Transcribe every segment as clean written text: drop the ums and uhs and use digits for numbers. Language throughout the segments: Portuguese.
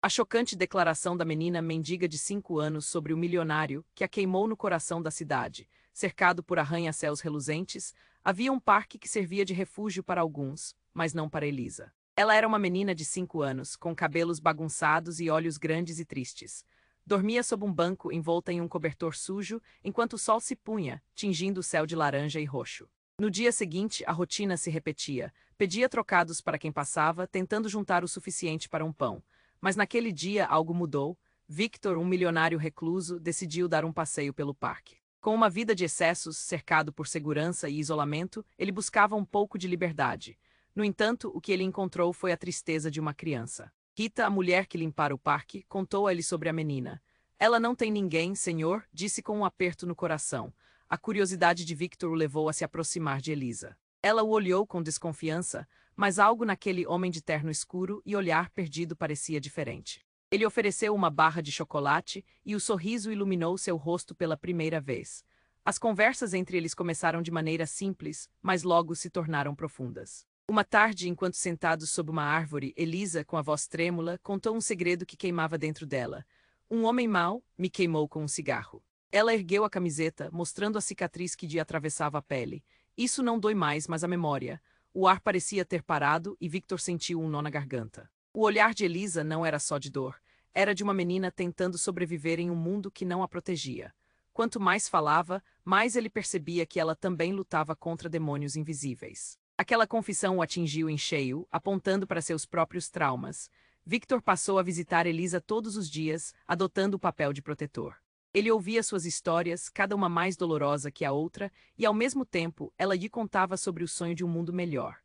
A chocante declaração da menina mendiga de 5 anos sobre o milionário que a queimou no coração da cidade. Cercado por arranha-céus reluzentes, havia um parque que servia de refúgio para alguns, mas não para Elisa. Ela era uma menina de 5 anos, com cabelos bagunçados e olhos grandes e tristes. Dormia sob um banco envolta em um cobertor sujo, enquanto o sol se punha, tingindo o céu de laranja e roxo. No dia seguinte, a rotina se repetia. Pedia trocados para quem passava, tentando juntar o suficiente para um pão. Mas naquele dia algo mudou. Victor, um milionário recluso, decidiu dar um passeio pelo parque. Com uma vida de excessos, cercado por segurança e isolamento, ele buscava um pouco de liberdade. No entanto, o que ele encontrou foi a tristeza de uma criança. Rita, a mulher que limpara o parque, contou a ele sobre a menina. Ela não tem ninguém, senhor, disse com um aperto no coração. A curiosidade de Victor o levou a se aproximar de Elisa. Ela o olhou com desconfiança, mas algo naquele homem de terno escuro e olhar perdido parecia diferente. Ele ofereceu uma barra de chocolate e o sorriso iluminou seu rosto pela primeira vez. As conversas entre eles começaram de maneira simples, mas logo se tornaram profundas. Uma tarde, enquanto sentados sob uma árvore, Elisa, com a voz trêmula, contou um segredo que queimava dentro dela. Um homem mau me queimou com um cigarro. Ela ergueu a camiseta, mostrando a cicatriz que lhe atravessava a pele. Isso não dói mais, mas a memória. O ar parecia ter parado e Victor sentiu um nó na garganta. O olhar de Elisa não era só de dor. Era de uma menina tentando sobreviver em um mundo que não a protegia. Quanto mais falava, mais ele percebia que ela também lutava contra demônios invisíveis. Aquela confissão o atingiu em cheio, apontando para seus próprios traumas. Victor passou a visitar Elisa todos os dias, adotando o papel de protetor. Ele ouvia suas histórias, cada uma mais dolorosa que a outra, e ao mesmo tempo ela lhe contava sobre o sonho de um mundo melhor.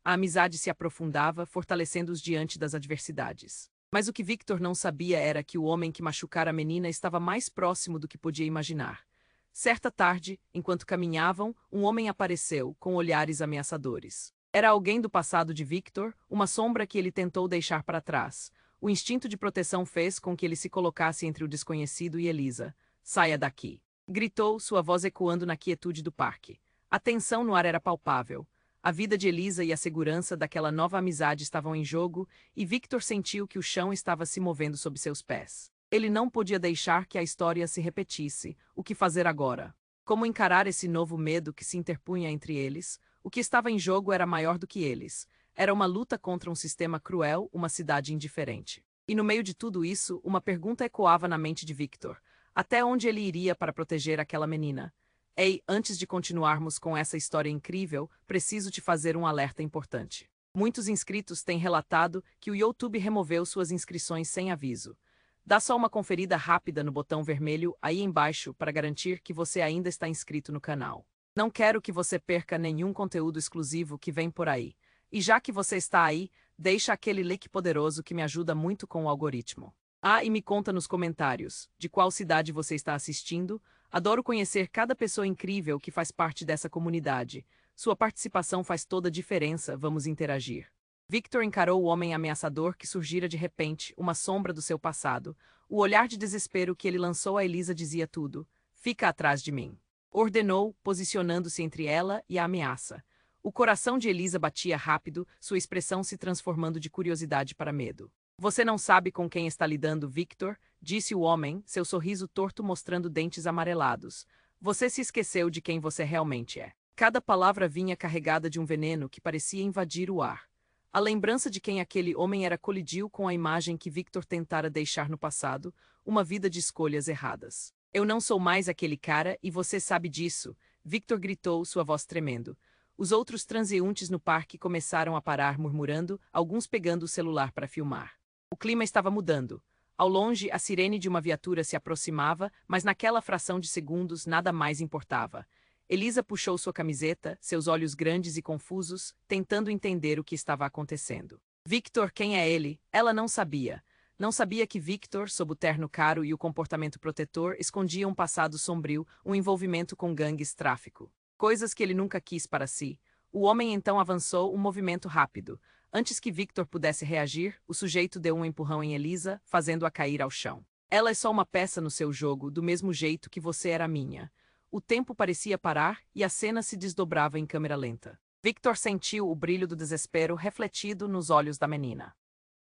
A amizade se aprofundava, fortalecendo-os diante das adversidades. Mas o que Victor não sabia era que o homem que machucara a menina estava mais próximo do que podia imaginar. Certa tarde, enquanto caminhavam, um homem apareceu, com olhares ameaçadores. Era alguém do passado de Victor, uma sombra que ele tentou deixar para trás. O instinto de proteção fez com que ele se colocasse entre o desconhecido e Elisa. "Saia daqui!" gritou, sua voz ecoando na quietude do parque. A tensão no ar era palpável. A vida de Elisa e a segurança daquela nova amizade estavam em jogo, e Victor sentiu que o chão estava se movendo sob seus pés. Ele não podia deixar que a história se repetisse. O que fazer agora? Como encarar esse novo medo que se interpunha entre eles? O que estava em jogo era maior do que eles. Era uma luta contra um sistema cruel, uma cidade indiferente. E no meio de tudo isso, uma pergunta ecoava na mente de Victor. Até onde ele iria para proteger aquela menina? Ei, antes de continuarmos com essa história incrível, preciso te fazer um alerta importante. Muitos inscritos têm relatado que o YouTube removeu suas inscrições sem aviso. Dá só uma conferida rápida no botão vermelho aí embaixo para garantir que você ainda está inscrito no canal. Não quero que você perca nenhum conteúdo exclusivo que vem por aí. E já que você está aí, deixa aquele like poderoso que me ajuda muito com o algoritmo. Ah, e me conta nos comentários de qual cidade você está assistindo. Adoro conhecer cada pessoa incrível que faz parte dessa comunidade. Sua participação faz toda a diferença, vamos interagir. Victor encarou o homem ameaçador que surgira de repente, uma sombra do seu passado. O olhar de desespero que ele lançou a Elisa dizia tudo. "Fica atrás de mim", ordenou, posicionando-se entre ela e a ameaça. O coração de Elisa batia rápido, sua expressão se transformando de curiosidade para medo. "Você não sabe com quem está lidando, Victor", disse o homem, seu sorriso torto mostrando dentes amarelados. "Você se esqueceu de quem você realmente é." Cada palavra vinha carregada de um veneno que parecia invadir o ar. A lembrança de quem aquele homem era colidiu com a imagem que Victor tentara deixar no passado, uma vida de escolhas erradas. "Eu não sou mais aquele cara e você sabe disso", Victor gritou, sua voz tremendo. Os outros transeuntes no parque começaram a parar murmurando, alguns pegando o celular para filmar. O clima estava mudando. Ao longe, a sirene de uma viatura se aproximava, mas naquela fração de segundos nada mais importava. Elisa puxou sua camiseta, seus olhos grandes e confusos, tentando entender o que estava acontecendo. Victor, quem é ele? Ela não sabia. Não sabia que Victor, sob o terno caro e o comportamento protetor, escondia um passado sombrio, um envolvimento com gangues tráfico. Coisas que ele nunca quis para si. O homem então avançou um movimento rápido. Antes que Victor pudesse reagir, o sujeito deu um empurrão em Elisa, fazendo-a cair ao chão. "Ela é só uma peça no seu jogo, do mesmo jeito que você era minha." O tempo parecia parar e a cena se desdobrava em câmera lenta. Victor sentiu o brilho do desespero refletido nos olhos da menina.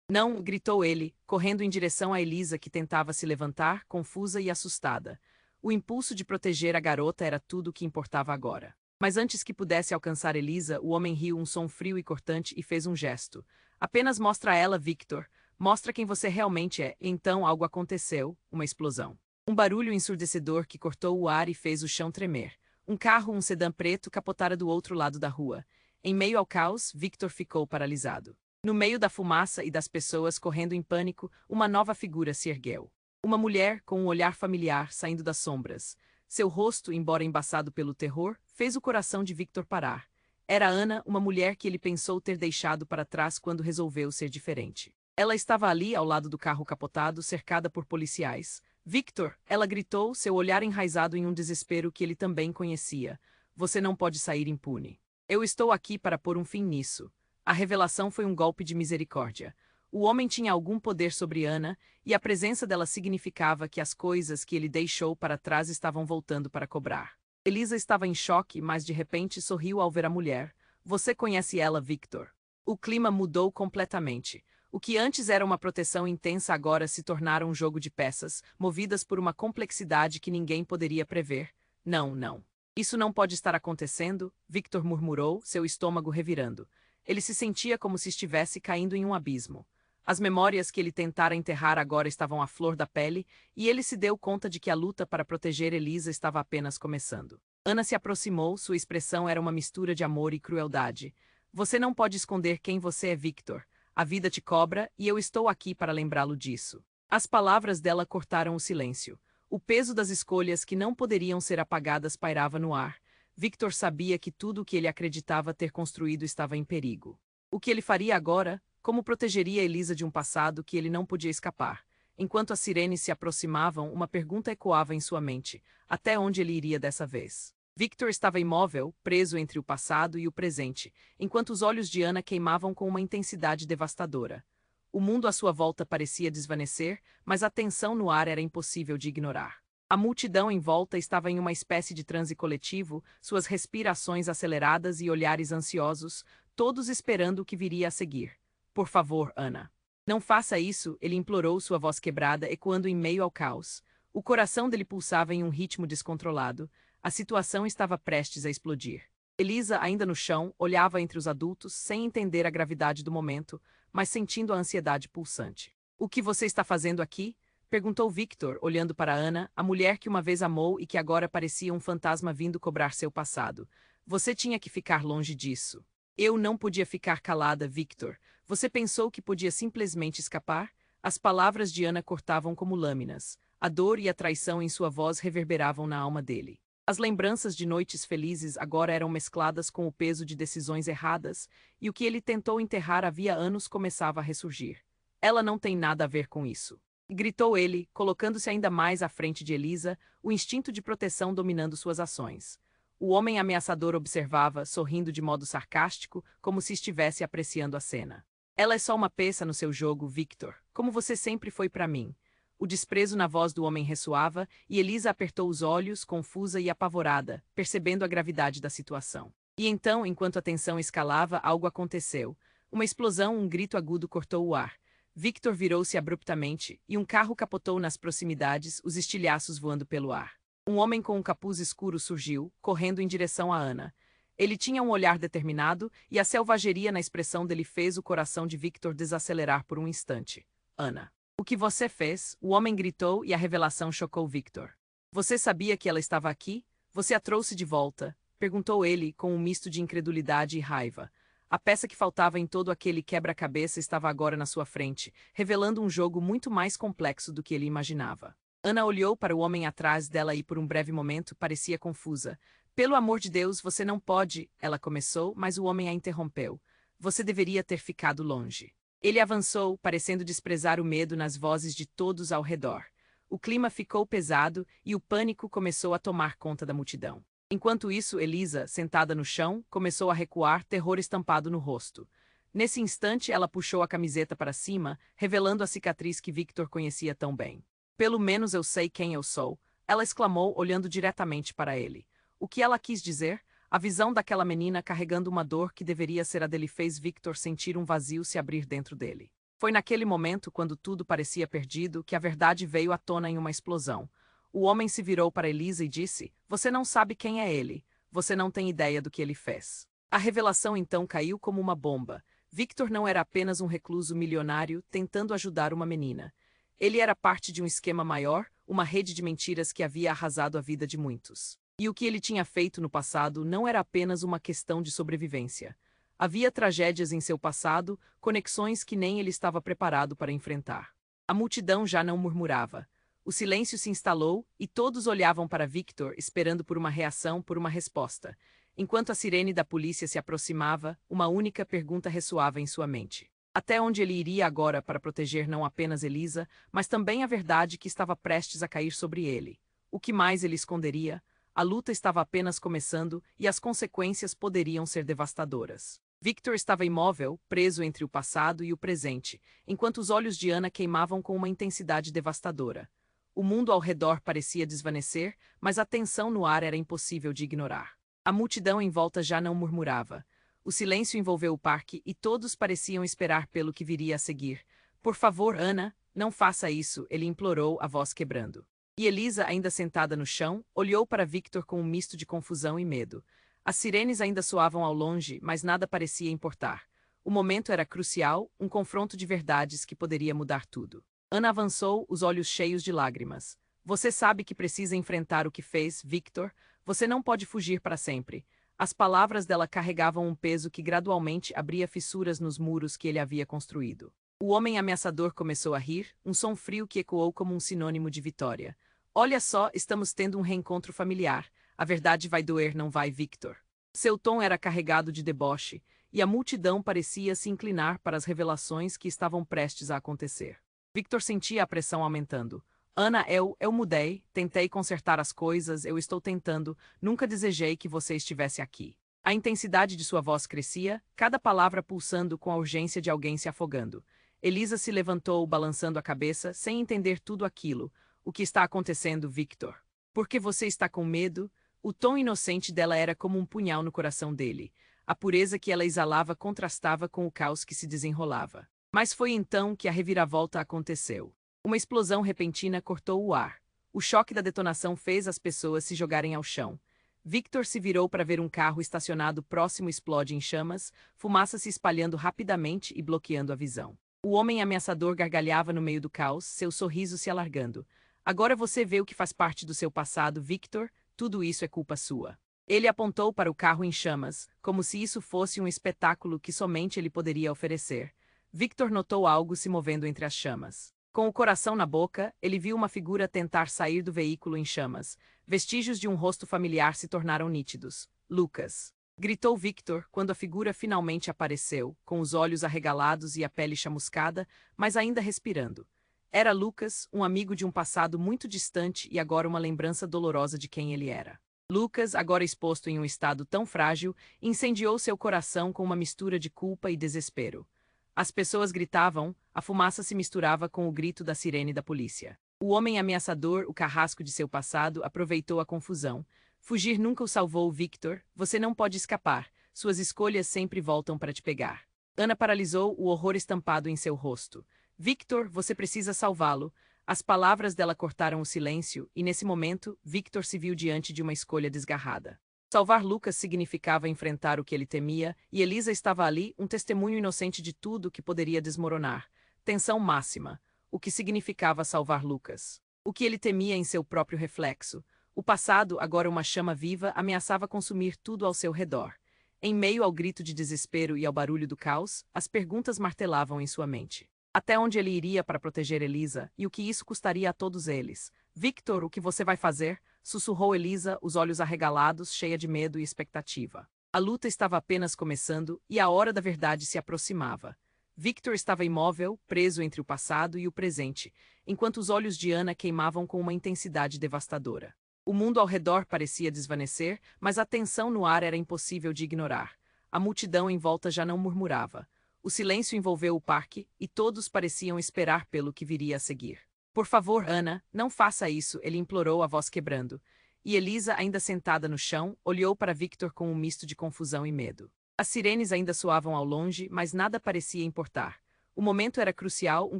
Não, gritou ele, correndo em direção a Elisa que tentava se levantar, confusa e assustada. O impulso de proteger a garota era tudo o que importava agora. Mas antes que pudesse alcançar Elisa, o homem riu um som frio e cortante e fez um gesto. Apenas mostra a ela, Victor. Mostra quem você realmente é. Então algo aconteceu, uma explosão. Um barulho ensurdecedor que cortou o ar e fez o chão tremer. Um sedã preto, capotara do outro lado da rua. Em meio ao caos, Victor ficou paralisado. No meio da fumaça e das pessoas correndo em pânico, uma nova figura se ergueu. Uma mulher com um olhar familiar saindo das sombras. Seu rosto, embora embaçado pelo terror, fez o coração de Victor parar. Era Ana, uma mulher que ele pensou ter deixado para trás quando resolveu ser diferente. Ela estava ali ao lado do carro capotado, cercada por policiais. Victor, ela gritou, seu olhar enraizado em um desespero que ele também conhecia. Você não pode sair impune. Eu estou aqui para pôr um fim nisso. A revelação foi um golpe de misericórdia. O homem tinha algum poder sobre Ana, e a presença dela significava que as coisas que ele deixou para trás estavam voltando para cobrar. Elisa estava em choque, mas de repente sorriu ao ver a mulher. Você conhece ela, Victor? O clima mudou completamente. O que antes era uma proteção intensa agora se tornara um jogo de peças, movidas por uma complexidade que ninguém poderia prever. Não, não. Isso não pode estar acontecendo, Victor murmurou, seu estômago revirando. Ele se sentia como se estivesse caindo em um abismo. As memórias que ele tentara enterrar agora estavam à flor da pele, e ele se deu conta de que a luta para proteger Elisa estava apenas começando. Ana se aproximou, sua expressão era uma mistura de amor e crueldade. Você não pode esconder quem você é, Victor. A vida te cobra, e eu estou aqui para lembrá-lo disso. As palavras dela cortaram o silêncio. O peso das escolhas que não poderiam ser apagadas pairava no ar. Victor sabia que tudo o que ele acreditava ter construído estava em perigo. O que ele faria agora? Como protegeria Elisa de um passado que ele não podia escapar? Enquanto as sirenes se aproximavam, uma pergunta ecoava em sua mente. Até onde ele iria dessa vez? Victor estava imóvel, preso entre o passado e o presente, enquanto os olhos de Ana queimavam com uma intensidade devastadora. O mundo à sua volta parecia desvanecer, mas a tensão no ar era impossível de ignorar. A multidão em volta estava em uma espécie de transe coletivo, suas respirações aceleradas e olhares ansiosos, todos esperando o que viria a seguir. Por favor, Ana. Não faça isso, ele implorou, sua voz quebrada, ecoando em meio ao caos. O coração dele pulsava em um ritmo descontrolado. A situação estava prestes a explodir. Elisa, ainda no chão, olhava entre os adultos, sem entender a gravidade do momento, mas sentindo a ansiedade pulsante. O que você está fazendo aqui? Perguntou Victor, olhando para Ana, a mulher que uma vez amou e que agora parecia um fantasma vindo cobrar seu passado. Você tinha que ficar longe disso. Eu não podia ficar calada, Victor. Você pensou que podia simplesmente escapar? As palavras de Ana cortavam como lâminas. A dor e a traição em sua voz reverberavam na alma dele. As lembranças de noites felizes agora eram mescladas com o peso de decisões erradas, e o que ele tentou enterrar havia anos começava a ressurgir. Ela não tem nada a ver com isso. Gritou ele, colocando-se ainda mais à frente de Elisa, o instinto de proteção dominando suas ações. O homem ameaçador observava, sorrindo de modo sarcástico, como se estivesse apreciando a cena. Ela é só uma peça no seu jogo, Victor, como você sempre foi para mim. O desprezo na voz do homem ressoava, e Elisa apertou os olhos, confusa e apavorada, percebendo a gravidade da situação. E então, enquanto a tensão escalava, algo aconteceu. Uma explosão, um grito agudo cortou o ar. Victor virou-se abruptamente, e um carro capotou nas proximidades, os estilhaços voando pelo ar. Um homem com um capuz escuro surgiu, correndo em direção a Ana. Ele tinha um olhar determinado, e a selvageria na expressão dele fez o coração de Victor desacelerar por um instante. Ana. O que você fez? O homem gritou e a revelação chocou Victor. Você sabia que ela estava aqui? Você a trouxe de volta? Perguntou ele, com um misto de incredulidade e raiva. A peça que faltava em todo aquele quebra-cabeça estava agora na sua frente, revelando um jogo muito mais complexo do que ele imaginava. Ana olhou para o homem atrás dela e por um breve momento parecia confusa. Pelo amor de Deus, você não pode, ela começou, mas o homem a interrompeu. Você deveria ter ficado longe. Ele avançou, parecendo desprezar o medo nas vozes de todos ao redor. O clima ficou pesado e o pânico começou a tomar conta da multidão. Enquanto isso, Elisa, sentada no chão, começou a recuar, terror estampado no rosto. Nesse instante, ela puxou a camiseta para cima, revelando a cicatriz que Victor conhecia tão bem. Pelo menos eu sei quem eu sou, ela exclamou, olhando diretamente para ele. O que ela quis dizer? A visão daquela menina carregando uma dor que deveria ser a dele fez Victor sentir um vazio se abrir dentro dele. Foi naquele momento, quando tudo parecia perdido, que a verdade veio à tona em uma explosão. O homem se virou para Elisa e disse: Você não sabe quem é ele. Você não tem ideia do que ele fez. A revelação então caiu como uma bomba. Victor não era apenas um recluso milionário tentando ajudar uma menina. Ele era parte de um esquema maior, uma rede de mentiras que havia arrasado a vida de muitos. E o que ele tinha feito no passado não era apenas uma questão de sobrevivência. Havia tragédias em seu passado, conexões que nem ele estava preparado para enfrentar. A multidão já não murmurava. O silêncio se instalou e todos olhavam para Victor, esperando por uma reação, por uma resposta. Enquanto a sirene da polícia se aproximava, uma única pergunta ressoava em sua mente. Até onde ele iria agora para proteger não apenas Elisa, mas também a verdade que estava prestes a cair sobre ele? O que mais ele esconderia? A luta estava apenas começando e as consequências poderiam ser devastadoras. Victor estava imóvel, preso entre o passado e o presente, enquanto os olhos de Ana queimavam com uma intensidade devastadora. O mundo ao redor parecia desvanecer, mas a tensão no ar era impossível de ignorar. A multidão em volta já não murmurava. O silêncio envolveu o parque e todos pareciam esperar pelo que viria a seguir. Por favor, Ana, não faça isso, ele implorou, a voz quebrando. E Elisa, ainda sentada no chão, olhou para Victor com um misto de confusão e medo. As sirenes ainda soavam ao longe, mas nada parecia importar. O momento era crucial, um confronto de verdades que poderia mudar tudo. Ana avançou, os olhos cheios de lágrimas. Você sabe que precisa enfrentar o que fez, Victor. Você não pode fugir para sempre. As palavras dela carregavam um peso que gradualmente abria fissuras nos muros que ele havia construído. O homem ameaçador começou a rir, um som frio que ecoou como um sinônimo de vitória. Olha só, estamos tendo um reencontro familiar. A verdade vai doer, não vai, Victor? Seu tom era carregado de deboche, e a multidão parecia se inclinar para as revelações que estavam prestes a acontecer. Victor sentia a pressão aumentando. Ana, eu mudei, tentei consertar as coisas, eu estou tentando, nunca desejei que você estivesse aqui. A intensidade de sua voz crescia, cada palavra pulsando com a urgência de alguém se afogando. Elisa se levantou, balançando a cabeça, sem entender tudo aquilo. O que está acontecendo, Victor? Por que você está com medo? O tom inocente dela era como um punhal no coração dele. A pureza que ela exalava contrastava com o caos que se desenrolava. Mas foi então que a reviravolta aconteceu. Uma explosão repentina cortou o ar. O choque da detonação fez as pessoas se jogarem ao chão. Victor se virou para ver um carro estacionado próximo explode em chamas, fumaça se espalhando rapidamente e bloqueando a visão. O homem ameaçador gargalhava no meio do caos, seu sorriso se alargando. Agora você vê o que faz parte do seu passado, Victor, tudo isso é culpa sua. Ele apontou para o carro em chamas, como se isso fosse um espetáculo que somente ele poderia oferecer. Victor notou algo se movendo entre as chamas. Com o coração na boca, ele viu uma figura tentar sair do veículo em chamas. Vestígios de um rosto familiar se tornaram nítidos. Lucas! Gritou Victor quando a figura finalmente apareceu, com os olhos arregalados e a pele chamuscada, mas ainda respirando. Era Lucas, um amigo de um passado muito distante e agora uma lembrança dolorosa de quem ele era. Lucas, agora exposto em um estado tão frágil, incendiou seu coração com uma mistura de culpa e desespero. As pessoas gritavam, a fumaça se misturava com o grito da sirene da polícia. O homem ameaçador, o carrasco de seu passado, aproveitou a confusão. Fugir nunca o salvou, Victor. Você não pode escapar. Suas escolhas sempre voltam para te pegar. Ana paralisou, o horror estampado em seu rosto. Victor, você precisa salvá-lo. As palavras dela cortaram o silêncio, e nesse momento, Victor se viu diante de uma escolha desgarrada. Salvar Lucas significava enfrentar o que ele temia, e Elisa estava ali, um testemunho inocente de tudo que poderia desmoronar. Tensão máxima. O que significava salvar Lucas? O que ele temia em seu próprio reflexo? O passado, agora uma chama viva, ameaçava consumir tudo ao seu redor. Em meio ao grito de desespero e ao barulho do caos, as perguntas martelavam em sua mente. Até onde ele iria para proteger Elisa, e o que isso custaria a todos eles? Victor, o que você vai fazer? Sussurrou Elisa, os olhos arregalados, cheia de medo e expectativa. A luta estava apenas começando, e a hora da verdade se aproximava. Victor estava imóvel, preso entre o passado e o presente, enquanto os olhos de Ana queimavam com uma intensidade devastadora. O mundo ao redor parecia desvanecer, mas a tensão no ar era impossível de ignorar. A multidão em volta já não murmurava. O silêncio envolveu o parque, e todos pareciam esperar pelo que viria a seguir. Por favor, Ana, não faça isso, ele implorou, a voz quebrando. E Elisa, ainda sentada no chão, olhou para Victor com um misto de confusão e medo. As sirenes ainda soavam ao longe, mas nada parecia importar. O momento era crucial, um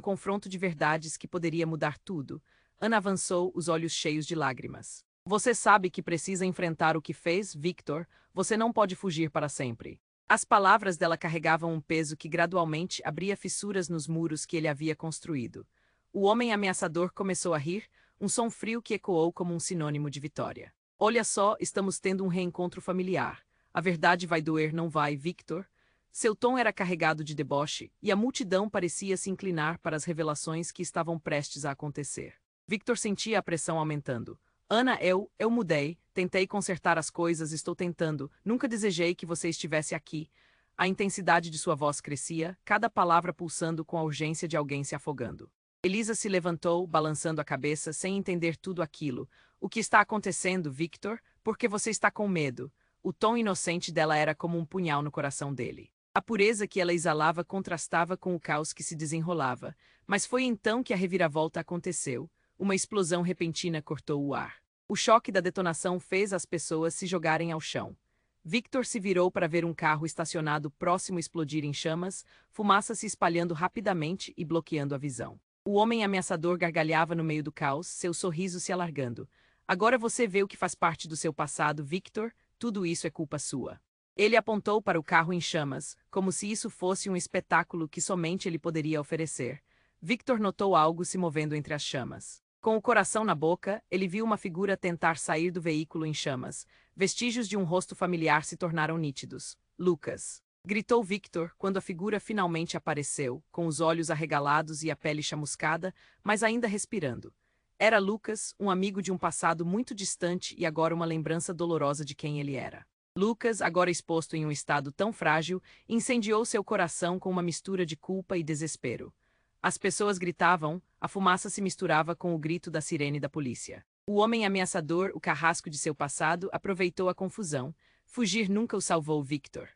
confronto de verdades que poderia mudar tudo. Ana avançou, os olhos cheios de lágrimas. Você sabe que precisa enfrentar o que fez, Victor. Você não pode fugir para sempre. As palavras dela carregavam um peso que gradualmente abria fissuras nos muros que ele havia construído. O homem ameaçador começou a rir, um som frio que ecoou como um sinônimo de vitória. Olha só, estamos tendo um reencontro familiar. A verdade vai doer, não vai, Victor? Seu tom era carregado de deboche, e a multidão parecia se inclinar para as revelações que estavam prestes a acontecer. Victor sentia a pressão aumentando. Ana, eu mudei, tentei consertar as coisas, estou tentando, nunca desejei que você estivesse aqui. A intensidade de sua voz crescia, cada palavra pulsando com a urgência de alguém se afogando. Elisa se levantou, balançando a cabeça, sem entender tudo aquilo. O que está acontecendo, Victor? Por que você está com medo? O tom inocente dela era como um punhal no coração dele. A pureza que ela exalava contrastava com o caos que se desenrolava, mas foi então que a reviravolta aconteceu. Uma explosão repentina cortou o ar. O choque da detonação fez as pessoas se jogarem ao chão. Victor se virou para ver um carro estacionado próximo explodir em chamas, fumaça se espalhando rapidamente e bloqueando a visão. O homem ameaçador gargalhava no meio do caos, seu sorriso se alargando. Agora você vê o que faz parte do seu passado, Victor, tudo isso é culpa sua. Ele apontou para o carro em chamas, como se isso fosse um espetáculo que somente ele poderia oferecer. Victor notou algo se movendo entre as chamas. Com o coração na boca, ele viu uma figura tentar sair do veículo em chamas. Vestígios de um rosto familiar se tornaram nítidos. Lucas! Gritou Victor quando a figura finalmente apareceu, com os olhos arregalados e a pele chamuscada, mas ainda respirando. Era Lucas, um amigo de um passado muito distante e agora uma lembrança dolorosa de quem ele era. Lucas, agora exposto em um estado tão frágil, incendiou seu coração com uma mistura de culpa e desespero. As pessoas gritavam, a fumaça se misturava com o grito da sirene da polícia. O homem ameaçador, o carrasco de seu passado, aproveitou a confusão. Fugir nunca o salvou, Victor.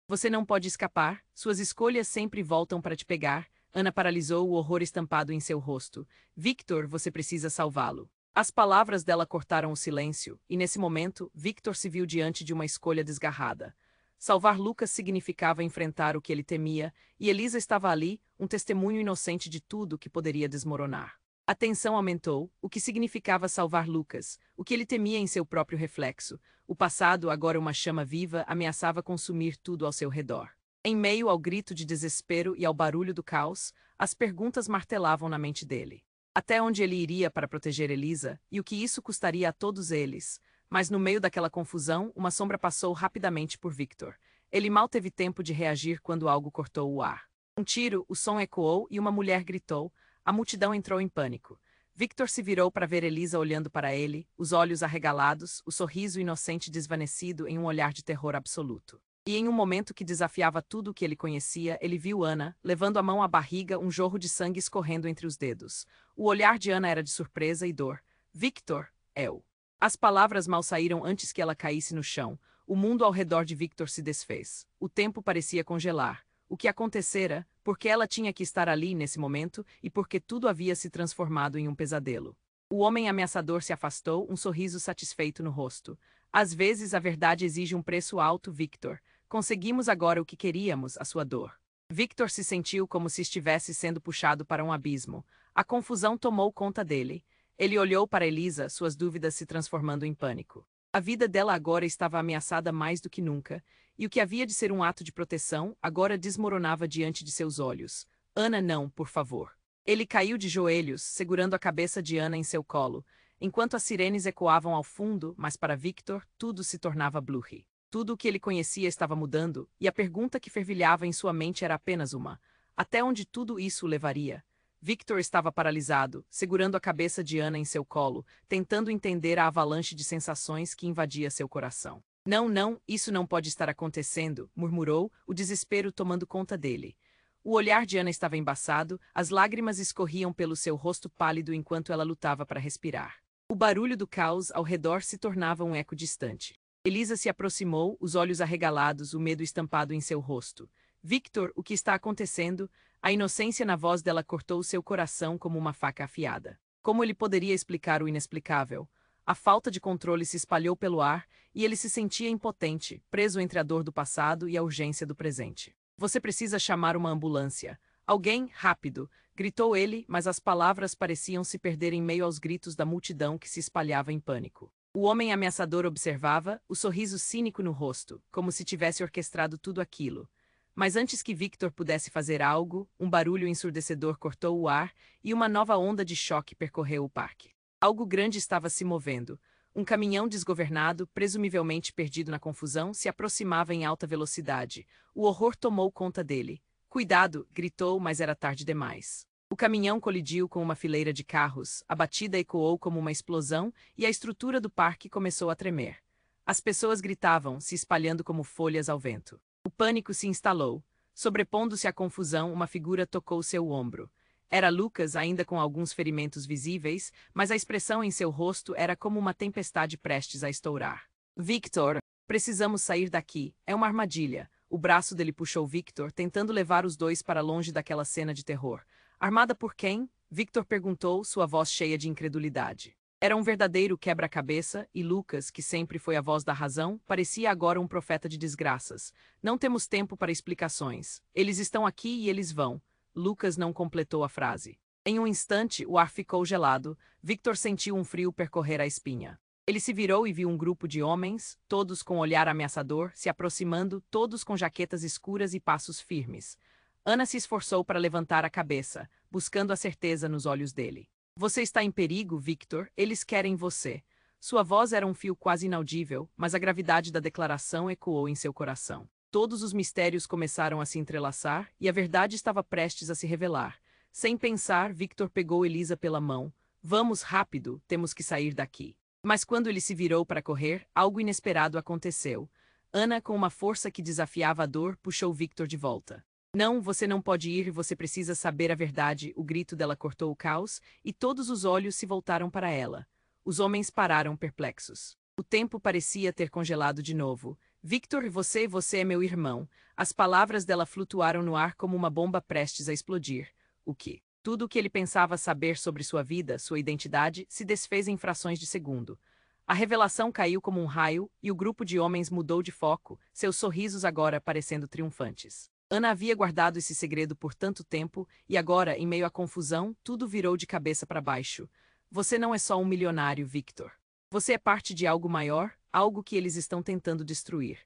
Você não pode escapar, suas escolhas sempre voltam para te pegar. Ana paralisou o horror estampado em seu rosto. Victor, você precisa salvá-lo. As palavras dela cortaram o silêncio, e nesse momento, Victor se viu diante de uma escolha desgarrada. Salvar Lucas significava enfrentar o que ele temia, e Elisa estava ali, um testemunho inocente de tudo que poderia desmoronar. A tensão aumentou, o que significava salvar Lucas, o que ele temia em seu próprio reflexo. O passado, agora uma chama viva, ameaçava consumir tudo ao seu redor. Em meio ao grito de desespero e ao barulho do caos, as perguntas martelavam na mente dele. Até onde ele iria para proteger Elisa, e o que isso custaria a todos eles? Mas no meio daquela confusão, uma sombra passou rapidamente por Victor. Ele mal teve tempo de reagir quando algo cortou o ar. Um tiro, o som ecoou e uma mulher gritou. A multidão entrou em pânico. Victor se virou para ver Elisa olhando para ele, os olhos arregalados, o sorriso inocente desvanecido em um olhar de terror absoluto. E em um momento que desafiava tudo o que ele conhecia, ele viu Ana, levando a mão à barriga, um jorro de sangue escorrendo entre os dedos. O olhar de Ana era de surpresa e dor. Victor, eu. As palavras mal saíram antes que ela caísse no chão. O mundo ao redor de Victor se desfez. O tempo parecia congelar. O que acontecera, porque ela tinha que estar ali nesse momento e porque tudo havia se transformado em um pesadelo. O homem ameaçador se afastou, um sorriso satisfeito no rosto. Às vezes a verdade exige um preço alto, Victor. Conseguimos agora o que queríamos, a sua dor. Victor se sentiu como se estivesse sendo puxado para um abismo. A confusão tomou conta dele. Ele olhou para Elisa, suas dúvidas se transformando em pânico. A vida dela agora estava ameaçada mais do que nunca, e o que havia de ser um ato de proteção agora desmoronava diante de seus olhos. Ana, não, por favor. Ele caiu de joelhos, segurando a cabeça de Ana em seu colo, enquanto as sirenes ecoavam ao fundo, mas para Victor tudo se tornava blurry. Tudo o que ele conhecia estava mudando, e a pergunta que fervilhava em sua mente era apenas uma: até onde tudo isso o levaria? Victor estava paralisado, segurando a cabeça de Ana em seu colo, tentando entender a avalanche de sensações que invadia seu coração. Não, não, isso não pode estar acontecendo, murmurou, o desespero tomando conta dele. O olhar de Ana estava embaçado, as lágrimas escorriam pelo seu rosto pálido enquanto ela lutava para respirar. O barulho do caos ao redor se tornava um eco distante. Elisa se aproximou, os olhos arregalados, o medo estampado em seu rosto. Victor, o que está acontecendo? A inocência na voz dela cortou seu coração como uma faca afiada. Como ele poderia explicar o inexplicável? A falta de controle se espalhou pelo ar, e ele se sentia impotente, preso entre a dor do passado e a urgência do presente. Você precisa chamar uma ambulância. Alguém, rápido, gritou ele, mas as palavras pareciam se perder em meio aos gritos da multidão que se espalhava em pânico. O homem ameaçador observava, o sorriso cínico no rosto, como se tivesse orquestrado tudo aquilo. Mas antes que Victor pudesse fazer algo, um barulho ensurdecedor cortou o ar e uma nova onda de choque percorreu o parque. Algo grande estava se movendo. Um caminhão desgovernado, presumivelmente perdido na confusão, se aproximava em alta velocidade. O horror tomou conta dele. Cuidado! Gritou, mas era tarde demais. O caminhão colidiu com uma fileira de carros, a batida ecoou como uma explosão e a estrutura do parque começou a tremer. As pessoas gritavam, se espalhando como folhas ao vento. O pânico se instalou. Sobrepondo-se à confusão, uma figura tocou seu ombro. Era Lucas, ainda com alguns ferimentos visíveis, mas a expressão em seu rosto era como uma tempestade prestes a estourar. Victor, precisamos sair daqui. É uma armadilha. O braço dele puxou Victor, tentando levar os dois para longe daquela cena de terror. Armada por quem? Victor perguntou, sua voz cheia de incredulidade. Era um verdadeiro quebra-cabeça, e Lucas, que sempre foi a voz da razão, parecia agora um profeta de desgraças. Não temos tempo para explicações. Eles estão aqui e eles vão. Lucas não completou a frase. Em um instante, o ar ficou gelado. Victor sentiu um frio percorrer a espinha. Ele se virou e viu um grupo de homens, todos com olhar ameaçador, se aproximando, todos com jaquetas escuras e passos firmes. Ana se esforçou para levantar a cabeça, buscando a certeza nos olhos dele. Você está em perigo, Victor. Eles querem você. Sua voz era um fio quase inaudível, mas a gravidade da declaração ecoou em seu coração. Todos os mistérios começaram a se entrelaçar e a verdade estava prestes a se revelar. Sem pensar, Victor pegou Elisa pela mão. Vamos, rápido, temos que sair daqui. Mas quando ele se virou para correr, algo inesperado aconteceu. Ana, com uma força que desafiava a dor, puxou Victor de volta. Não, você não pode ir, você precisa saber a verdade. O grito dela cortou o caos, e todos os olhos se voltaram para ela. Os homens pararam perplexos. O tempo parecia ter congelado de novo. Victor, você é meu irmão. As palavras dela flutuaram no ar como uma bomba prestes a explodir. O que? Tudo o que ele pensava saber sobre sua vida, sua identidade, se desfez em frações de segundo. A revelação caiu como um raio, e o grupo de homens mudou de foco, seus sorrisos agora parecendo triunfantes. Ana havia guardado esse segredo por tanto tempo, e agora, em meio à confusão, tudo virou de cabeça para baixo. Você não é só um milionário, Victor. Você é parte de algo maior, algo que eles estão tentando destruir.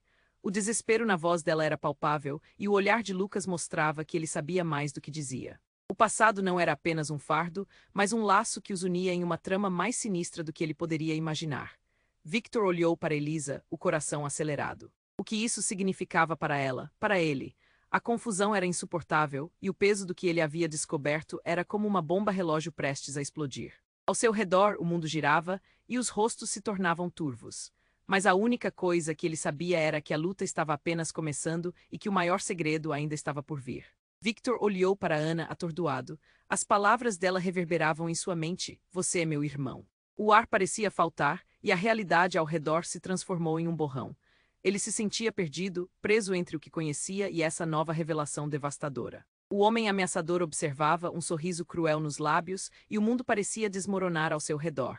O desespero na voz dela era palpável, e o olhar de Lucas mostrava que ele sabia mais do que dizia. O passado não era apenas um fardo, mas um laço que os unia em uma trama mais sinistra do que ele poderia imaginar. Victor olhou para Elisa, o coração acelerado. O que isso significava para ela, para ele? A confusão era insuportável, e o peso do que ele havia descoberto era como uma bomba-relógio prestes a explodir. Ao seu redor, o mundo girava, e os rostos se tornavam turvos. Mas a única coisa que ele sabia era que a luta estava apenas começando e que o maior segredo ainda estava por vir. Victor olhou para Ana atordoado. As palavras dela reverberavam em sua mente. Você é meu irmão. O ar parecia faltar, e a realidade ao redor se transformou em um borrão. Ele se sentia perdido, preso entre o que conhecia e essa nova revelação devastadora. O homem ameaçador observava, um sorriso cruel nos lábios, e o mundo parecia desmoronar ao seu redor.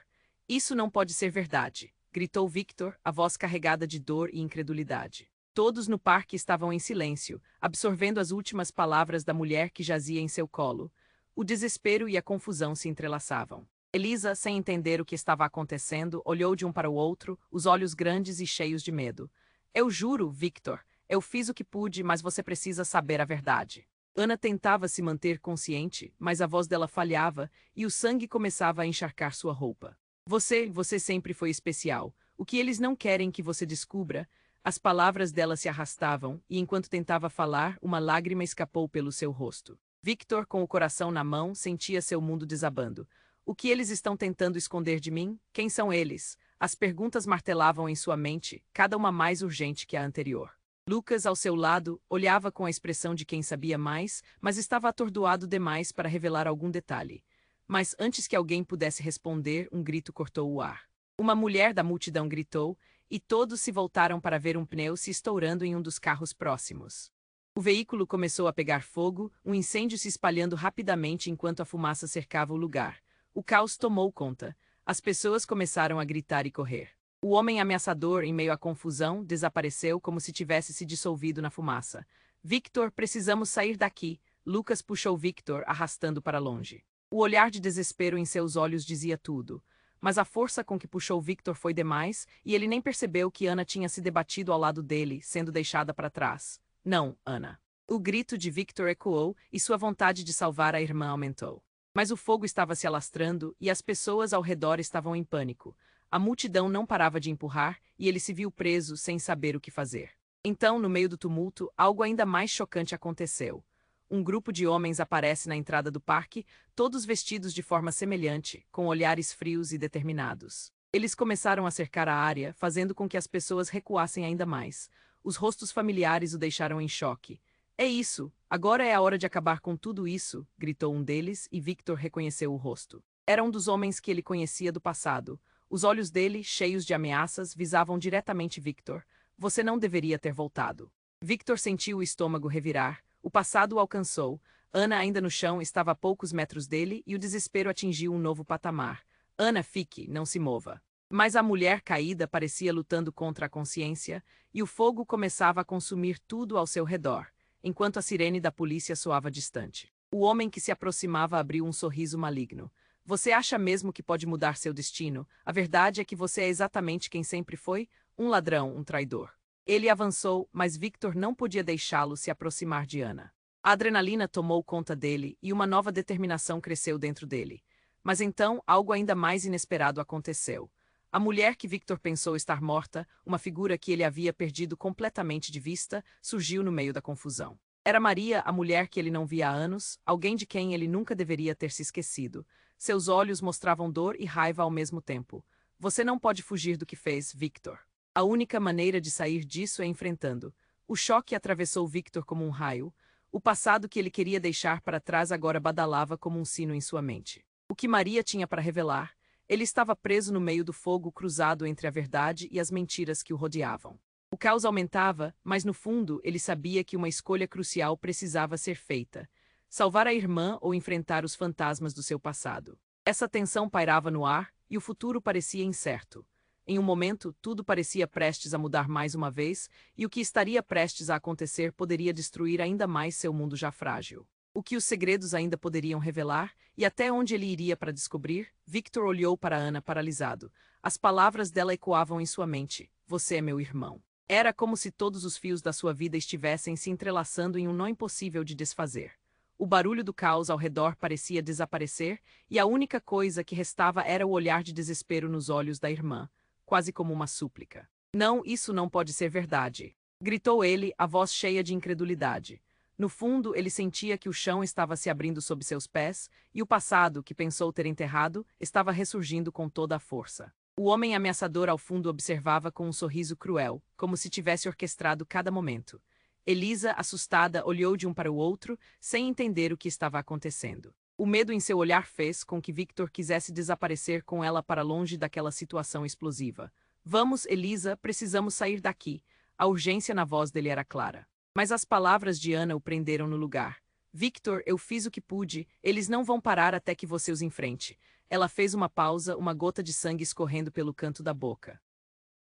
Isso não pode ser verdade, gritou Victor, a voz carregada de dor e incredulidade. Todos no parque estavam em silêncio, absorvendo as últimas palavras da mulher que jazia em seu colo. O desespero e a confusão se entrelaçavam. Elisa, sem entender o que estava acontecendo, olhou de um para o outro, os olhos grandes e cheios de medo. Eu juro, Victor, eu fiz o que pude, mas você precisa saber a verdade. Ana tentava se manter consciente, mas a voz dela falhava e o sangue começava a encharcar sua roupa. Você sempre foi especial. O que eles não querem que você descubra. As palavras dela se arrastavam, e enquanto tentava falar, uma lágrima escapou pelo seu rosto. Victor, com o coração na mão, sentia seu mundo desabando. O que eles estão tentando esconder de mim? Quem são eles? As perguntas martelavam em sua mente, cada uma mais urgente que a anterior. Lucas, ao seu lado, olhava com a expressão de quem sabia mais, mas estava atordoado demais para revelar algum detalhe. Mas antes que alguém pudesse responder, um grito cortou o ar. Uma mulher da multidão gritou, e todos se voltaram para ver um pneu se estourando em um dos carros próximos. O veículo começou a pegar fogo, um incêndio se espalhando rapidamente enquanto a fumaça cercava o lugar. O caos tomou conta. As pessoas começaram a gritar e correr. O homem ameaçador, em meio à confusão, desapareceu como se tivesse se dissolvido na fumaça. Victor, precisamos sair daqui. Lucas puxou Victor, arrastando para longe. O olhar de desespero em seus olhos dizia tudo. Mas a força com que puxou Victor foi demais, e ele nem percebeu que Ana tinha se debatido ao lado dele, sendo deixada para trás. Não, Ana. O grito de Victor ecoou, e sua vontade de salvar a irmã aumentou. Mas o fogo estava se alastrando, e as pessoas ao redor estavam em pânico. A multidão não parava de empurrar, e ele se viu preso, sem saber o que fazer. Então, no meio do tumulto, algo ainda mais chocante aconteceu. Um grupo de homens aparece na entrada do parque, todos vestidos de forma semelhante, com olhares frios e determinados. Eles começaram a cercar a área, fazendo com que as pessoas recuassem ainda mais. Os rostos familiares o deixaram em choque. É isso, agora é a hora de acabar com tudo isso, gritou um deles, e Victor reconheceu o rosto. Era um dos homens que ele conhecia do passado. Os olhos dele, cheios de ameaças, visavam diretamente Victor. Você não deveria ter voltado. Victor sentiu o estômago revirar. O passado o alcançou. Ana, ainda no chão, estava a poucos metros dele e o desespero atingiu um novo patamar. Ana, fique, não se mova. Mas a mulher caída parecia lutando contra a consciência e o fogo começava a consumir tudo ao seu redor, enquanto a sirene da polícia soava distante. O homem que se aproximava abriu um sorriso maligno. Você acha mesmo que pode mudar seu destino? A verdade é que você é exatamente quem sempre foi, um ladrão, um traidor. Ele avançou, mas Victor não podia deixá-lo se aproximar de Ana. A adrenalina tomou conta dele e uma nova determinação cresceu dentro dele. Mas então, algo ainda mais inesperado aconteceu. A mulher que Victor pensou estar morta, uma figura que ele havia perdido completamente de vista, surgiu no meio da confusão. Era Maria, a mulher que ele não via há anos, alguém de quem ele nunca deveria ter se esquecido. Seus olhos mostravam dor e raiva ao mesmo tempo. Você não pode fugir do que fez, Victor. A única maneira de sair disso é enfrentando. O choque atravessou Victor como um raio. O passado que ele queria deixar para trás agora badalava como um sino em sua mente. O que Maria tinha para revelar? Ele estava preso no meio do fogo cruzado entre a verdade e as mentiras que o rodeavam. O caos aumentava, mas no fundo ele sabia que uma escolha crucial precisava ser feita: salvar a irmã ou enfrentar os fantasmas do seu passado. Essa tensão pairava no ar e o futuro parecia incerto. Em um momento, tudo parecia prestes a mudar mais uma vez, e o que estaria prestes a acontecer poderia destruir ainda mais seu mundo já frágil. O que os segredos ainda poderiam revelar, e até onde ele iria para descobrir? Victor olhou para Ana paralisado. As palavras dela ecoavam em sua mente. Você é meu irmão. Era como se todos os fios da sua vida estivessem se entrelaçando em um nó impossível de desfazer. O barulho do caos ao redor parecia desaparecer, e a única coisa que restava era o olhar de desespero nos olhos da irmã, quase como uma súplica. Não, isso não pode ser verdade, gritou ele, a voz cheia de incredulidade. No fundo, ele sentia que o chão estava se abrindo sob seus pés, e o passado, que pensou ter enterrado, estava ressurgindo com toda a força. O homem ameaçador ao fundo observava com um sorriso cruel, como se tivesse orquestrado cada momento. Elisa, assustada, olhou de um para o outro, sem entender o que estava acontecendo. O medo em seu olhar fez com que Victor quisesse desaparecer com ela para longe daquela situação explosiva. Vamos, Elisa, precisamos sair daqui. A urgência na voz dele era clara. Mas as palavras de Ana o prenderam no lugar. Victor, eu fiz o que pude, eles não vão parar até que você os enfrente. Ela fez uma pausa, uma gota de sangue escorrendo pelo canto da boca.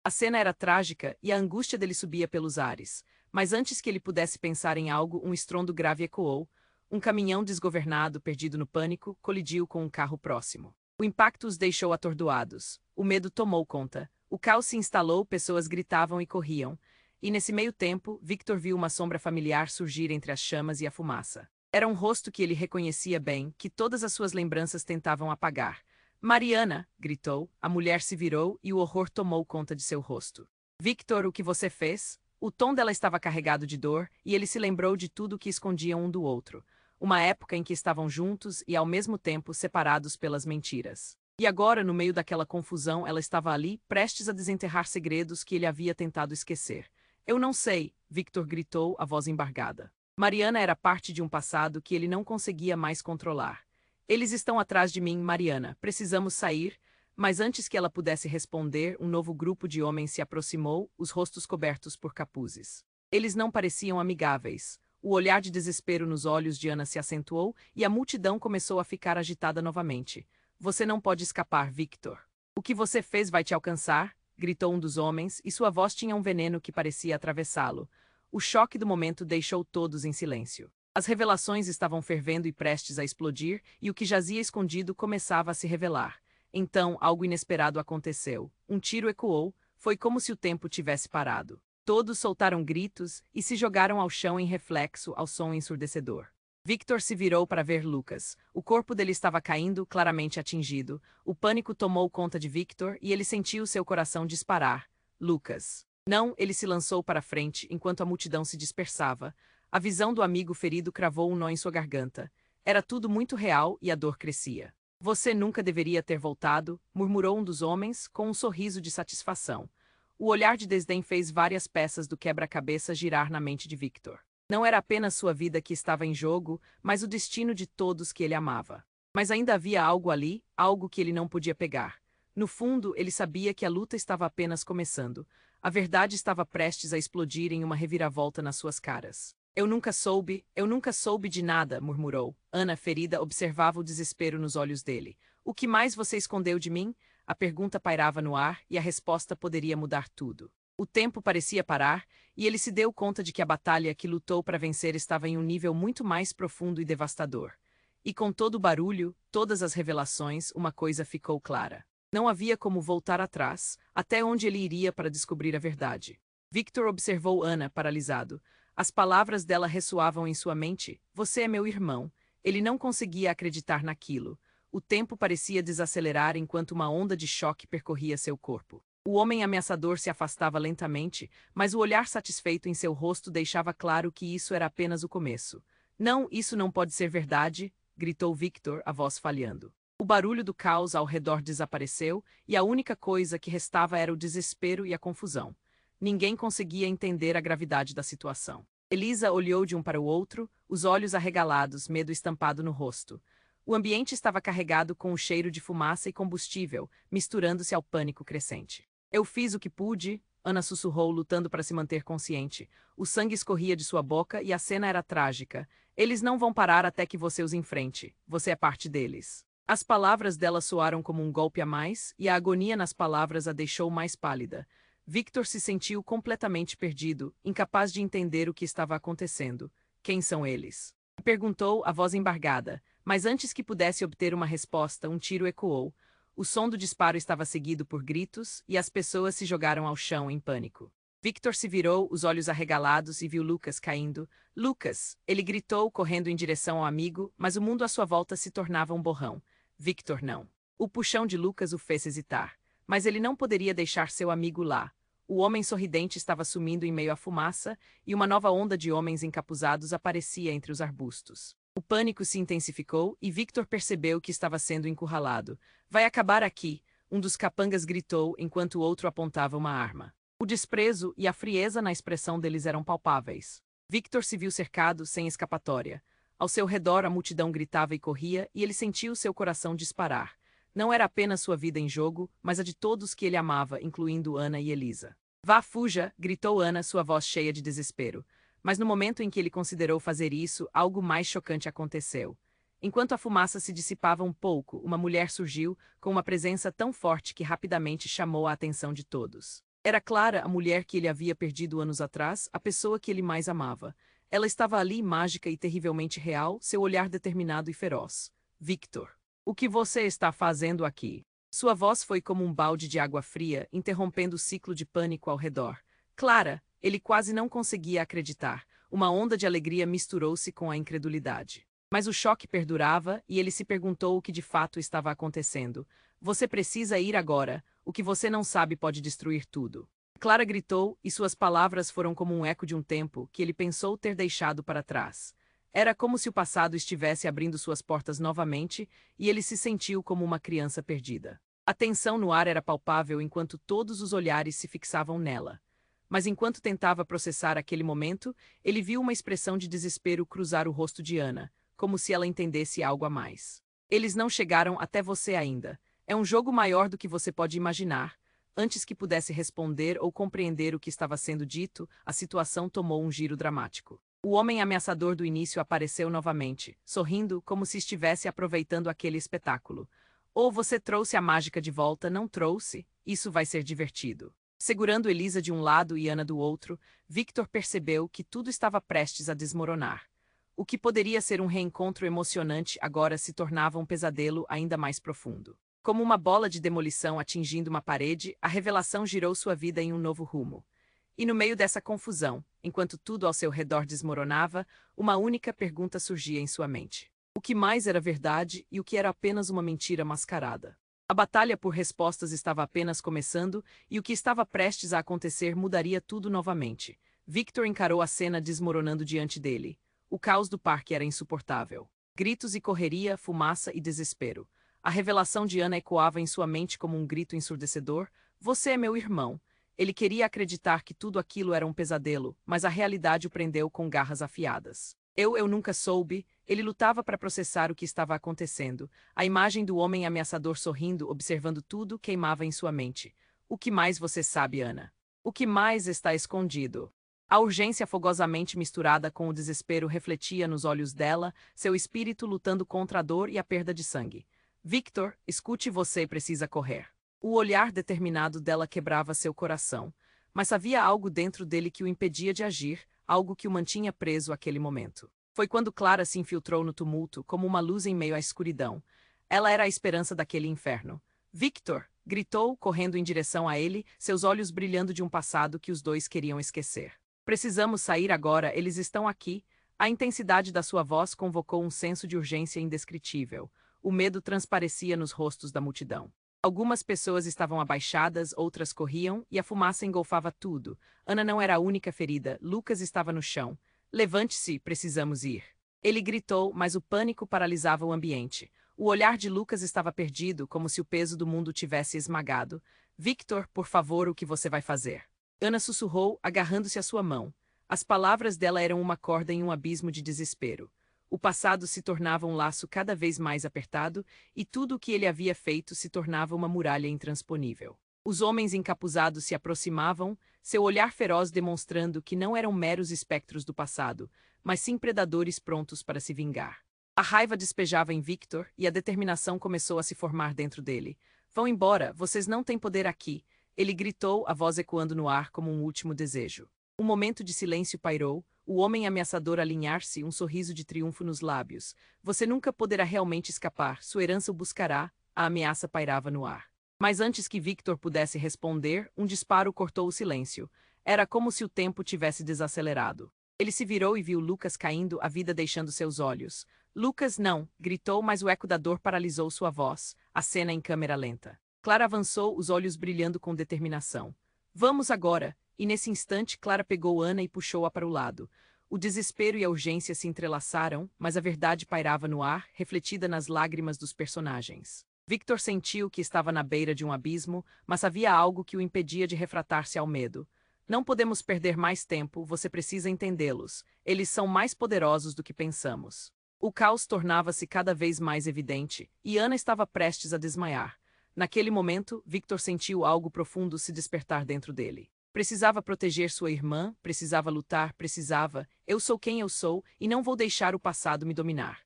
A cena era trágica e a angústia dele subia pelos ares. Mas antes que ele pudesse pensar em algo, um estrondo grave ecoou. Um caminhão desgovernado, perdido no pânico, colidiu com um carro próximo. O impacto os deixou atordoados. O medo tomou conta. O caos se instalou, pessoas gritavam e corriam. E nesse meio tempo, Victor viu uma sombra familiar surgir entre as chamas e a fumaça. Era um rosto que ele reconhecia bem, que todas as suas lembranças tentavam apagar. Mariana! Gritou. A mulher se virou e o horror tomou conta de seu rosto. Victor, o que você fez? O tom dela estava carregado de dor, e ele se lembrou de tudo o que escondiam um do outro. Uma época em que estavam juntos e, ao mesmo tempo, separados pelas mentiras. E agora, no meio daquela confusão, ela estava ali, prestes a desenterrar segredos que ele havia tentado esquecer. Eu não sei, Victor gritou, a voz embargada. Mariana era parte de um passado que ele não conseguia mais controlar. Eles estão atrás de mim, Mariana. Precisamos sair. Mas antes que ela pudesse responder, um novo grupo de homens se aproximou, os rostos cobertos por capuzes. Eles não pareciam amigáveis. O olhar de desespero nos olhos de Ana se acentuou e a multidão começou a ficar agitada novamente. Você não pode escapar, Victor. O que você fez vai te alcançar, gritou um dos homens, e sua voz tinha um veneno que parecia atravessá-lo. O choque do momento deixou todos em silêncio. As revelações estavam fervendo e prestes a explodir, e o que jazia escondido começava a se revelar. Então, algo inesperado aconteceu. Um tiro ecoou, foi como se o tempo tivesse parado. Todos soltaram gritos e se jogaram ao chão em reflexo ao som ensurdecedor. Victor se virou para ver Lucas. O corpo dele estava caindo, claramente atingido. O pânico tomou conta de Victor e ele sentiu seu coração disparar. Lucas. Não, ele se lançou para frente enquanto a multidão se dispersava. A visão do amigo ferido cravou um nó em sua garganta. Era tudo muito real e a dor crescia. Você nunca deveria ter voltado, murmurou um dos homens, com um sorriso de satisfação. O olhar de desdém fez várias peças do quebra-cabeça girar na mente de Victor. Não era apenas sua vida que estava em jogo, mas o destino de todos que ele amava. Mas ainda havia algo ali, algo que ele não podia pegar. No fundo, ele sabia que a luta estava apenas começando. A verdade estava prestes a explodir em uma reviravolta nas suas caras. Eu nunca soube de nada, murmurou. Ana, ferida, observava o desespero nos olhos dele. O que mais você escondeu de mim? A pergunta pairava no ar e a resposta poderia mudar tudo. O tempo parecia parar, e ele se deu conta de que a batalha que lutou para vencer estava em um nível muito mais profundo e devastador. E com todo o barulho, todas as revelações, uma coisa ficou clara. Não havia como voltar atrás, até onde ele iria para descobrir a verdade. Victor observou Ana, paralisado. As palavras dela ressoavam em sua mente. Você é meu irmão. Ele não conseguia acreditar naquilo. O tempo parecia desacelerar enquanto uma onda de choque percorria seu corpo. O homem ameaçador se afastava lentamente, mas o olhar satisfeito em seu rosto deixava claro que isso era apenas o começo. Não, isso não pode ser verdade, gritou Victor, a voz falhando. O barulho do caos ao redor desapareceu, e a única coisa que restava era o desespero e a confusão. Ninguém conseguia entender a gravidade da situação. Elisa olhou de um para o outro, os olhos arregalados, medo estampado no rosto. O ambiente estava carregado com o cheiro de fumaça e combustível, misturando-se ao pânico crescente. Eu fiz o que pude, Ana sussurrou, lutando para se manter consciente. O sangue escorria de sua boca e a cena era trágica. Eles não vão parar até que você os enfrente. Você é parte deles. As palavras dela soaram como um golpe a mais, e a agonia nas palavras a deixou mais pálida. Victor se sentiu completamente perdido, incapaz de entender o que estava acontecendo. Quem são eles? Perguntou, a voz embargada, mas antes que pudesse obter uma resposta, um tiro ecoou. O som do disparo estava seguido por gritos, e as pessoas se jogaram ao chão em pânico. Victor se virou, os olhos arregalados, e viu Lucas caindo. Lucas! Ele gritou, correndo em direção ao amigo, mas o mundo à sua volta se tornava um borrão. Victor não. O puxão de Lucas o fez hesitar. Mas ele não poderia deixar seu amigo lá. O homem sorridente estava sumindo em meio à fumaça, e uma nova onda de homens encapuzados aparecia entre os arbustos. O pânico se intensificou e Victor percebeu que estava sendo encurralado. Vai acabar aqui, um dos capangas gritou enquanto o outro apontava uma arma. O desprezo e a frieza na expressão deles eram palpáveis. Victor se viu cercado, sem escapatória. Ao seu redor a multidão gritava e corria, e ele sentiu seu coração disparar. Não era apenas sua vida em jogo, mas a de todos que ele amava, incluindo Ana e Elisa. Vá, fuja, gritou Ana, sua voz cheia de desespero. Mas no momento em que ele considerou fazer isso, algo mais chocante aconteceu. Enquanto a fumaça se dissipava um pouco, uma mulher surgiu, com uma presença tão forte que rapidamente chamou a atenção de todos. Era Clara, a mulher que ele havia perdido anos atrás, a pessoa que ele mais amava. Ela estava ali, mágica e terrivelmente real, seu olhar determinado e feroz. Victor, o que você está fazendo aqui? Sua voz foi como um balde de água fria, interrompendo o ciclo de pânico ao redor. Clara! Ele quase não conseguia acreditar. Uma onda de alegria misturou-se com a incredulidade. Mas o choque perdurava e ele se perguntou o que de fato estava acontecendo. Você precisa ir agora. O que você não sabe pode destruir tudo. Clara gritou, e suas palavras foram como um eco de um tempo que ele pensou ter deixado para trás. Era como se o passado estivesse abrindo suas portas novamente, e ele se sentiu como uma criança perdida. A tensão no ar era palpável enquanto todos os olhares se fixavam nela. Mas enquanto tentava processar aquele momento, ele viu uma expressão de desespero cruzar o rosto de Ana, como se ela entendesse algo a mais. Eles não chegaram até você ainda. É um jogo maior do que você pode imaginar. Antes que pudesse responder ou compreender o que estava sendo dito, a situação tomou um giro dramático. O homem ameaçador do início apareceu novamente, sorrindo como se estivesse aproveitando aquele espetáculo. Ou você trouxe a mágica de volta, não trouxe? Isso vai ser divertido. Segurando Elisa de um lado e Ana do outro, Victor percebeu que tudo estava prestes a desmoronar. O que poderia ser um reencontro emocionante agora se tornava um pesadelo ainda mais profundo. Como uma bola de demolição atingindo uma parede, a revelação girou sua vida em um novo rumo. E no meio dessa confusão, enquanto tudo ao seu redor desmoronava, uma única pergunta surgia em sua mente. O que mais era verdade e o que era apenas uma mentira mascarada? A batalha por respostas estava apenas começando e o que estava prestes a acontecer mudaria tudo novamente. Victor encarou a cena desmoronando diante dele. O caos do parque era insuportável. Gritos e correria, fumaça e desespero. A revelação de Ana ecoava em sua mente como um grito ensurdecedor. Você é meu irmão. Ele queria acreditar que tudo aquilo era um pesadelo, mas a realidade o prendeu com garras afiadas. Eu nunca soube. Ele lutava para processar o que estava acontecendo. A imagem do homem ameaçador sorrindo, observando tudo, queimava em sua mente. O que mais você sabe, Ana? O que mais está escondido? A urgência fogosamente misturada com o desespero refletia nos olhos dela, seu espírito lutando contra a dor e a perda de sangue. Victor, escute, você precisa correr. O olhar determinado dela quebrava seu coração, mas havia algo dentro dele que o impedia de agir, algo que o mantinha preso àquele momento. Foi quando Clara se infiltrou no tumulto, como uma luz em meio à escuridão. Ela era a esperança daquele inferno. Victor! Gritou, correndo em direção a ele, seus olhos brilhando de um passado que os dois queriam esquecer. Precisamos sair agora, eles estão aqui. A intensidade da sua voz convocou um senso de urgência indescritível. O medo transparecia nos rostos da multidão. Algumas pessoas estavam abaixadas, outras corriam, e a fumaça engolfava tudo. Ana não era a única ferida, Lucas estava no chão. Levante-se, precisamos ir. Ele gritou, mas o pânico paralisava o ambiente. O olhar de Lucas estava perdido, como se o peso do mundo tivesse esmagado. Victor, por favor, o que você vai fazer? Ana sussurrou, agarrando-se à sua mão. As palavras dela eram uma corda em um abismo de desespero. O passado se tornava um laço cada vez mais apertado, e tudo o que ele havia feito se tornava uma muralha intransponível. Os homens encapuzados se aproximavam, seu olhar feroz demonstrando que não eram meros espectros do passado, mas sim predadores prontos para se vingar. A raiva despejava em Victor e a determinação começou a se formar dentro dele. Vão embora, vocês não têm poder aqui, ele gritou, a voz ecoando no ar como um último desejo. Um momento de silêncio pairou, o homem ameaçador alinhar-se, um sorriso de triunfo nos lábios. Você nunca poderá realmente escapar, sua herança o buscará, a ameaça pairava no ar. Mas antes que Victor pudesse responder, um disparo cortou o silêncio. Era como se o tempo tivesse desacelerado. Ele se virou e viu Lucas caindo, a vida deixando seus olhos. Lucas, não! Gritou, mas o eco da dor paralisou sua voz, a cena em câmera lenta. Clara avançou, os olhos brilhando com determinação. Vamos agora! E nesse instante Clara pegou Ana e puxou-a para o lado. O desespero e a urgência se entrelaçaram, mas a verdade pairava no ar, refletida nas lágrimas dos personagens. Victor sentiu que estava na beira de um abismo, mas havia algo que o impedia de refratar-se ao medo. Não podemos perder mais tempo, você precisa entendê-los. Eles são mais poderosos do que pensamos. O caos tornava-se cada vez mais evidente, e Ana estava prestes a desmaiar. Naquele momento, Victor sentiu algo profundo se despertar dentro dele. Precisava proteger sua irmã, precisava lutar, precisava. Eu sou quem eu sou e não vou deixar o passado me dominar.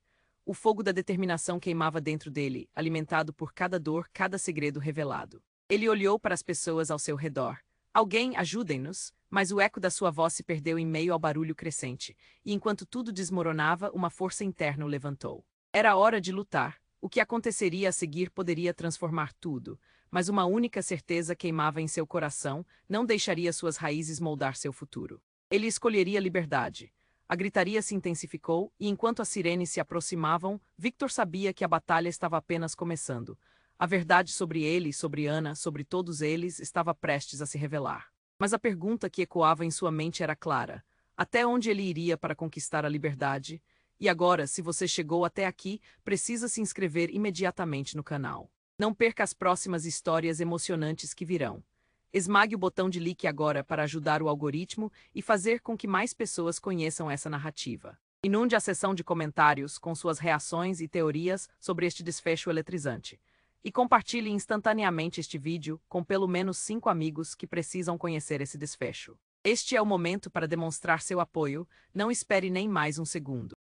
O fogo da determinação queimava dentro dele, alimentado por cada dor, cada segredo revelado. Ele olhou para as pessoas ao seu redor. Alguém, ajudem-nos, mas o eco da sua voz se perdeu em meio ao barulho crescente, e enquanto tudo desmoronava, uma força interna o levantou. Era hora de lutar. O que aconteceria a seguir poderia transformar tudo, mas uma única certeza queimava em seu coração, não deixaria suas raízes moldar seu futuro. Ele escolheria liberdade. A gritaria se intensificou, e enquanto as sirenes se aproximavam, Victor sabia que a batalha estava apenas começando. A verdade sobre ele, sobre Ana, sobre todos eles, estava prestes a se revelar. Mas a pergunta que ecoava em sua mente era clara. Até onde ele iria para conquistar a liberdade? E agora, se você chegou até aqui, precisa se inscrever imediatamente no canal. Não perca as próximas histórias emocionantes que virão. Esmague o botão de like agora para ajudar o algoritmo e fazer com que mais pessoas conheçam essa narrativa. Inunde a seção de comentários com suas reações e teorias sobre este desfecho eletrizante. E compartilhe instantaneamente este vídeo com pelo menos 5 amigos que precisam conhecer esse desfecho. Este é o momento para demonstrar seu apoio, não espere nem mais um segundo.